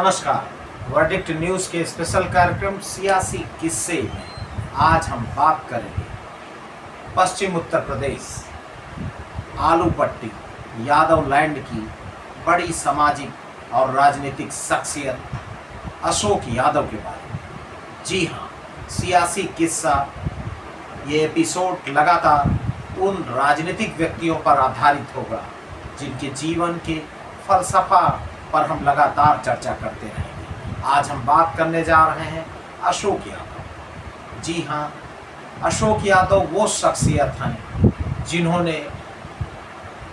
नमस्कार। Verdict news के special कार्यक्रम सियासी किस्से में आज हम बात करेंगे पश्चिम उत्तर प्रदेश आलू पट्टी यादव लैंड की बड़ी सामाजिक और राजनीतिक शख्सियत अशोक यादव के बारे में। जी हाँ, सियासी किस्सा ये एपिसोड लगातार उन राजनीतिक व्यक्तियों पर आधारित होगा जिनके जीवन के फलसफा पर हम लगातार चर्चा करते रहेंगे। आज हम बात करने जा रहे हैं अशोक यादव। जी हाँ, अशोक यादव वो शख्सियत हैं जिन्होंने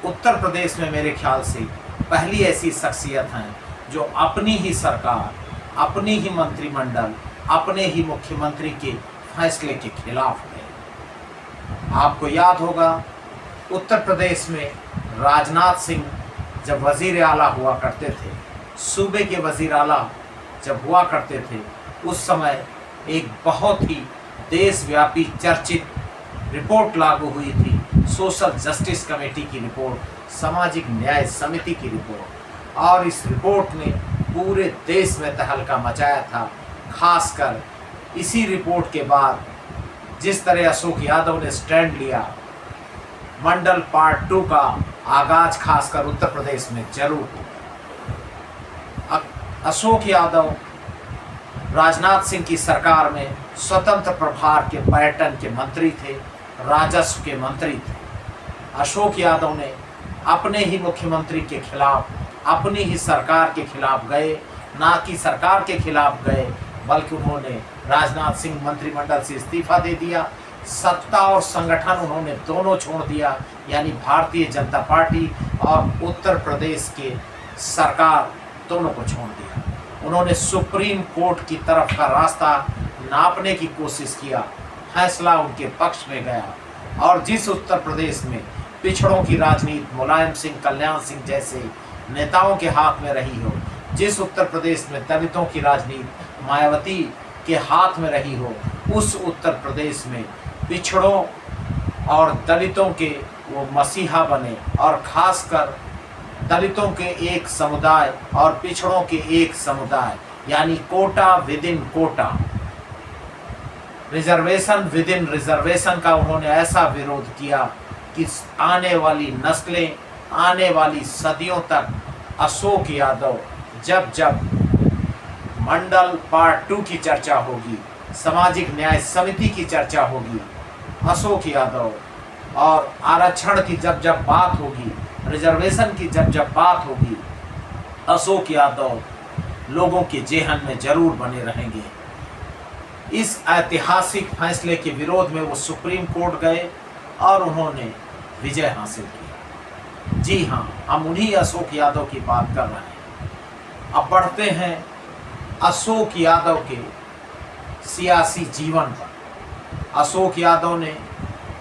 उत्तर प्रदेश में मेरे ख्याल से पहली ऐसी शख्सियत हैं जो अपनी ही सरकार, अपनी ही मंत्रिमंडल, अपने ही मुख्यमंत्री के फैसले के खिलाफ गए। आपको याद होगा उत्तर प्रदेश में राजनाथ सिंह जब वज़ीर आला हुआ करते थे, सूबे के वज़ीर आला जब हुआ करते थे, उस समय एक बहुत ही देशव्यापी चर्चित रिपोर्ट लागू हुई थी, सोशल जस्टिस कमेटी की रिपोर्ट, सामाजिक न्याय समिति की रिपोर्ट। और इस रिपोर्ट ने पूरे देश में तहलका मचाया था। खासकर इसी रिपोर्ट के बाद जिस तरह अशोक यादव ने स्टैंड लिया, मंडल पार्ट 2 का आगाज खासकर उत्तर प्रदेश में जरूर हुआ। अशोक यादव राजनाथ सिंह की सरकार में स्वतंत्र प्रभार के पर्यटन के मंत्री थे, राजस्व के मंत्री थे। अशोक यादव ने अपने ही मुख्यमंत्री के खिलाफ, अपनी ही सरकार के खिलाफ गए, ना कि सरकार के खिलाफ गए, बल्कि उन्होंने राजनाथ सिंह मंत्रिमंडल से इस्तीफा दे दिया। सत्ता और संगठन उन्होंने दोनों छोड़ दिया, यानी भारतीय जनता पार्टी और उत्तर प्रदेश के सरकार दोनों को छोड़ दिया। उन्होंने सुप्रीम कोर्ट की तरफ का रास्ता नापने की कोशिश किया, फैसला उनके पक्ष में गया। और जिस उत्तर प्रदेश में पिछड़ों की राजनीति मुलायम सिंह, कल्याण सिंह जैसे नेताओं के हाथ में रही हो, जिस उत्तर प्रदेश में दलितों की राजनीति मायावती के हाथ में रही हो, उस उत्तर प्रदेश में पिछड़ों और दलितों के वो मसीहा बने। और खासकर दलितों के एक समुदाय और पिछड़ों के एक समुदाय, यानी quota within quota, reservation within reservation का उन्होंने ऐसा विरोध किया कि आने वाली नस्लें, आने वाली सदियों तक अशोक यादव, जब जब मंडल पार्ट 2 की चर्चा होगी, सामाजिक न्याय समिति की चर्चा होगी, अशोक यादव और आरक्षण की जब जब बात होगी, रिजर्वेशन की जब जब बात होगी, अशोक यादव लोगों के जेहन में जरूर बने रहेंगे। इस ऐतिहासिक फैसले के विरोध में वो सुप्रीम कोर्ट गए और उन्होंने विजय हासिल की। जी हाँ, हम उन्हीं अशोक यादव की बात कर रहे हैं। अब बढ़ते हैं अशोक यादव के सियासी जीवन पर। अशोक यादव ने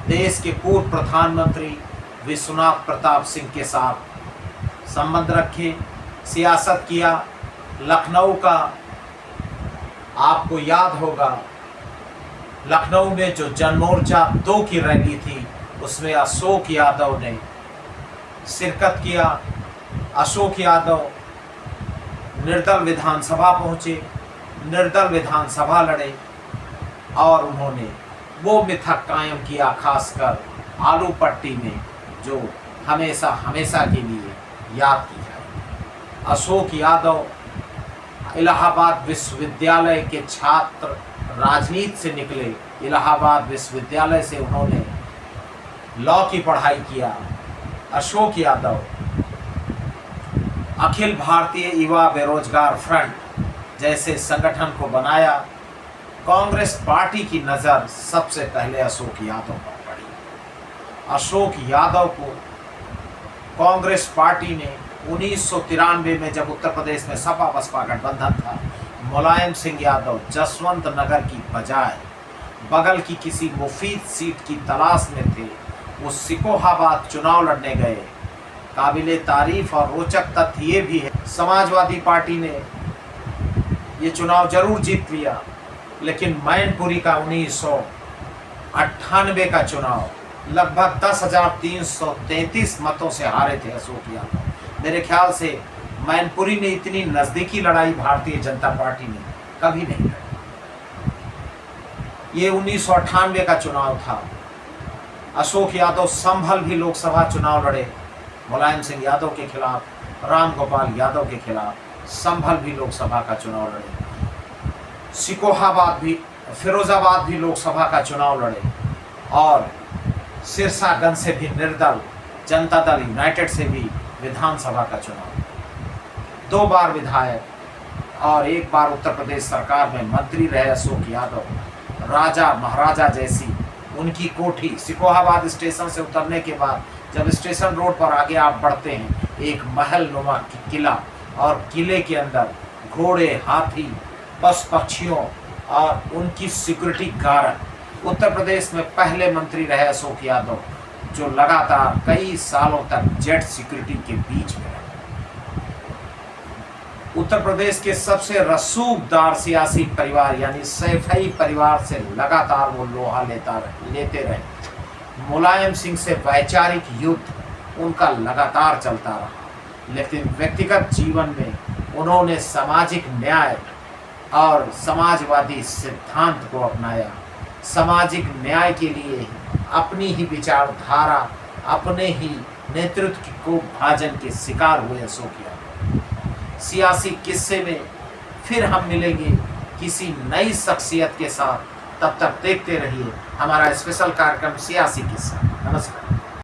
देश के पूर्व प्रधानमंत्री विश्वनाथ प्रताप सिंह के साथ संबंध रखे, सियासत किया। लखनऊ का आपको याद होगा, लखनऊ में जो जनमोर्चा 2 की रैली थी, उसमें अशोक यादव ने शिरकत किया। अशोक यादव निर्दल विधानसभा पहुँचे, निर्दल विधानसभा लड़े और उन्होंने वो मिथक कायम किया, खासकर आलू पट्टी में, जो हमेशा हमेशा के लिए याद की जाए। अशोक यादव इलाहाबाद विश्वविद्यालय के छात्र, राजनीति से निकले। इलाहाबाद विश्वविद्यालय से उन्होंने लॉ की पढ़ाई किया। अशोक यादव अखिल भारतीय युवा बेरोजगार फ्रंट जैसे संगठन को बनाया। कांग्रेस पार्टी की नज़र सबसे पहले अशोक यादव पर पड़ी। अशोक यादव को कांग्रेस पार्टी ने 1993 में, जब उत्तर प्रदेश में सपा बसपा गठबंधन था, मुलायम सिंह यादव जसवंत नगर की बजाय बगल की किसी मुफीद सीट की तलाश में थे, वो सिकोहाबाद चुनाव लड़ने गए। काबिले तारीफ और रोचक तथ्य ये भी है, समाजवादी पार्टी ने ये चुनाव जरूर जीत लिया, लेकिन मैनपुरी का 1998 का चुनाव लगभग 10,333 मतों से हारे थे अशोक यादव। मेरे ख्याल से मैनपुरी में इतनी नजदीकी लड़ाई भारतीय जनता पार्टी ने कभी नहीं लड़ी। ये 1998 का चुनाव था। अशोक यादव संभल भी लोकसभा चुनाव लड़े मुलायम सिंह यादव के खिलाफ, राम गोपाल यादव के खिलाफ संभल भी लोकसभा का चुनाव लड़े। सिकोहाबाद भी, फिरोजाबाद भी लोकसभा का चुनाव लड़े और सिरसागंज से भी निर्दल जनता दल यूनाइटेड से भी विधानसभा का चुनाव। 2 बार विधायक और 1 बार उत्तर प्रदेश सरकार में मंत्री रहे अशोक यादव। राजा महाराजा जैसी उनकी कोठी, सिकोहाबाद स्टेशन से उतरने के बाद जब स्टेशन रोड पर आगे आप बढ़ते हैं, एक महल नुमा किला और किले के अंदर घोड़े, हाथी, पशु पक्षियों और उनकी सिक्योरिटी गार्ड। उत्तर प्रदेश में पहले मंत्री रहे अशोक यादव जो लगातार कई सालों तक जेट सिक्योरिटी के बीच में रहे। उत्तर प्रदेश के सबसे रसूखदार सियासी परिवार यानी सैफई परिवार से लगातार वो लोहा लेते रहे। मुलायम सिंह से वैचारिक युद्ध उनका लगातार चलता रहा, लेकिन व्यक्तिगत जीवन में उन्होंने सामाजिक न्याय और समाजवादी सिद्धांत को अपनाया। सामाजिक न्याय के लिए अपनी ही विचारधारा, अपने ही नेतृत्व को भाजन के शिकार हुए अशोक यादव। सियासी किस्से में फिर हम मिलेंगे किसी नई शख्सियत के साथ। तब तक देखते रहिए हमारा स्पेशल कार्यक्रम सियासी किस्सा।